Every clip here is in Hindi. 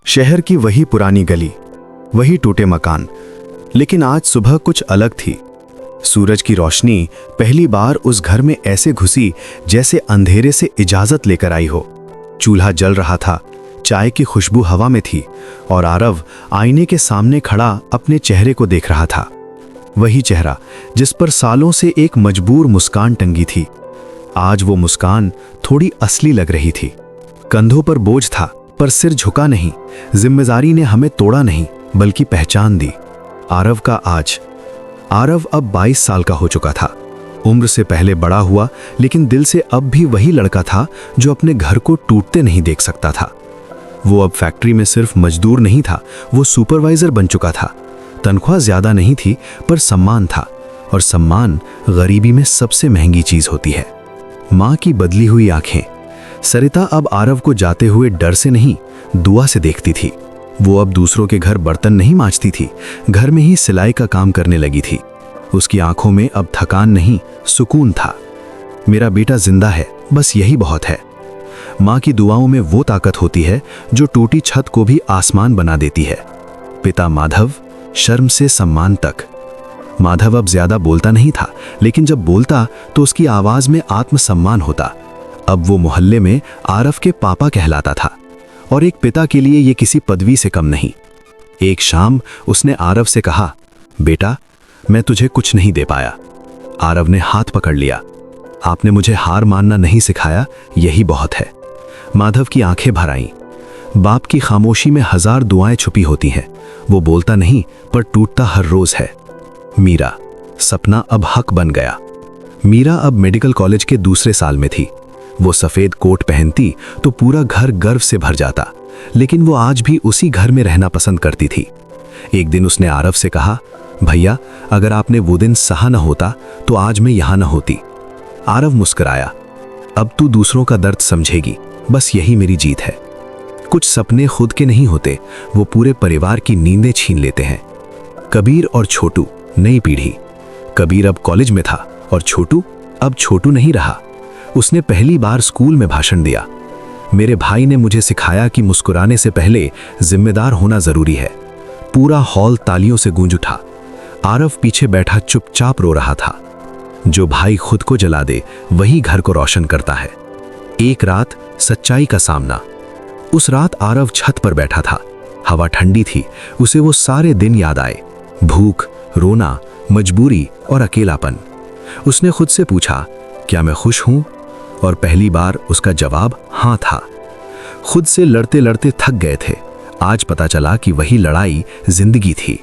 शहर की वही पुरानी गली, वही टूटे मकान, लेकिन आज सुबह कुछ अलग थी। सूरज की रोशनी पहली बार उस घर में ऐसे घुसी जैसे अंधेरे से इजाजत लेकर आई हो। चूल्हा जल रहा था, चाय की खुशबू हवा में थी और आरव आईने के सामने खड़ा अपने चेहरे को देख रहा था। वही चेहरा जिस पर सालों से एक मजबूर मुस्कान टंगी थी। आज वो मुस्कान थोड़ी असली लग रही थी। कंधों पर बोझ था पर सिर झुका नहीं। जिम्मेदारी ने हमें तोड़ा नहीं बल्कि पहचान दी। आरव का आज। आरव अब 22 साल का हो चुका था। उम्र से पहले बड़ा हुआ, लेकिन दिल से अब भी वही लड़का था जो अपने घर को टूटते नहीं देख सकता था। वो अब फैक्ट्री में सिर्फ मजदूर नहीं था, वो सुपरवाइजर बन चुका था। तनख्वाह ज्यादा नहीं थी पर सम्मान था, और सम्मान गरीबी में सबसे महंगी चीज होती है। माँ की बदली हुई आंखें। सरिता अब आरव को जाते हुए डर से नहीं, दुआ से देखती थी। वो अब दूसरों के घर बर्तन नहीं मांजती थी, घर में ही सिलाई का काम करने लगी थी। उसकी आंखों में अब थकान नहीं, सुकून था। मेरा बेटा जिंदा है, बस यही बहुत है। माँ की दुआओं में वो ताकत होती है जो टूटी छत को भी आसमान बना देती है। पिता माधव, शर्म से सम्मान तक। माधव अब ज्यादा बोलता नहीं था, लेकिन जब बोलता तो उसकी आवाज में आत्मसम्मान होता। अब वो मोहल्ले में आरव के पापा कहलाता था, और एक पिता के लिए ये किसी पदवी से कम नहीं। एक शाम उसने आरव से कहा, बेटा, मैं तुझे कुछ नहीं दे पाया। आरव ने हाथ पकड़ लिया। आपने मुझे हार मानना नहीं सिखाया, यही बहुत है। माधव की आंखें भर आईं। बाप की खामोशी में 1000 दुआएं छुपी होती हैं। वो बोलता नहीं पर टूटता हर रोज है। मीरा। सपना अब हक बन गया। मीरा अब मेडिकल कॉलेज के दूसरे साल में थी। वो सफेद कोट पहनती तो पूरा घर गर्व से भर जाता, लेकिन वो आज भी उसी घर में रहना पसंद करती थी। एक दिन उसने आरव से कहा, भैया, अगर आपने वो दिन सहा न होता तो आज मैं यहां न होती। आरव मुस्कुराया। अब तू दूसरों का दर्द समझेगी, बस यही मेरी जीत है। कुछ सपने खुद के नहीं होते, वो पूरे परिवार की नींदें छीन लेते हैं। कबीर और छोटू, नई पीढ़ी। कबीर अब कॉलेज में था और छोटू अब छोटू नहीं रहा। उसने पहली बार स्कूल में भाषण दिया। मेरे भाई ने मुझे सिखाया कि मुस्कुराने से पहले जिम्मेदार होना जरूरी है। पूरा हॉल तालियों से गूंज उठा। आरव पीछे बैठा चुपचाप रो रहा था। जो भाई खुद को जला दे वही घर को रोशन करता है। एक रात सच्चाई का सामना। उस रात आरव छत पर बैठा था। हवा ठंडी थी। उसे वो सारे दिन याद आए। भूख, रोना, मजबूरी और अकेलापन। उसने खुद से पूछा, क्या मैं खुश हूं? और पहली बार उसका जवाब हां था। खुद से लड़ते लड़ते थक गए थे। आज पता चला कि वही लड़ाई जिंदगी थी।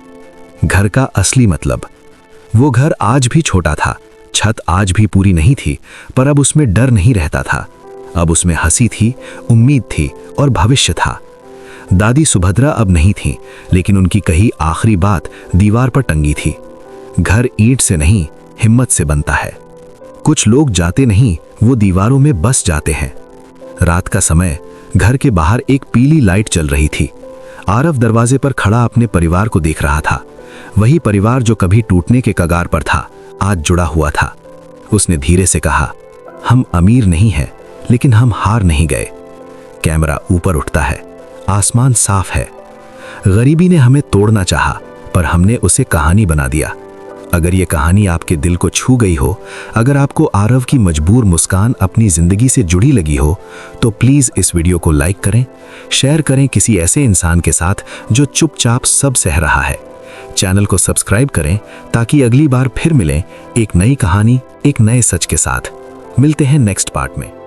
घर का असली मतलब। वो घर आज भी छोटा था, छत आज भी पूरी नहीं थी, पर अब उसमें डर नहीं रहता था। अब उसमें हंसी थी, उम्मीद थी और भविष्य था। दादी सुभद्रा अब नहीं थी, लेकिन उनकी कही आखिरी बात दीवार पर टंगी थी। घर ईंट से नहीं, हिम्मत से बनता है। कुछ लोग जाते नहीं, वो दीवारों में बस जाते हैं। रात का समय, घर के बाहर एक पीली लाइट चल रही थी। आरव दरवाजे पर खड़ा अपने परिवार को देख रहा था। वही परिवार जो कभी टूटने के कगार पर था, आज जुड़ा हुआ था। उसने धीरे से कहा, हम अमीर नहीं हैं, लेकिन हम हार नहीं गए। कैमरा ऊपर उठता है, आसमान साफ है। गरीबी ने हमें तोड़ना चाहा, पर हमने उसे कहानी बना दिया। अगर ये कहानी आपके दिल को छू गई हो, अगर आपको आरव की मजबूर मुस्कान अपनी जिंदगी से जुड़ी लगी हो, तो प्लीज इस वीडियो को लाइक करें, शेयर करें किसी ऐसे इंसान के साथ जो चुपचाप सब सह रहा है। चैनल को सब्सक्राइब करें ताकि अगली बार फिर मिलें एक नई कहानी, एक नए सच के साथ। मिलते हैं नेक्स्ट पार्ट में।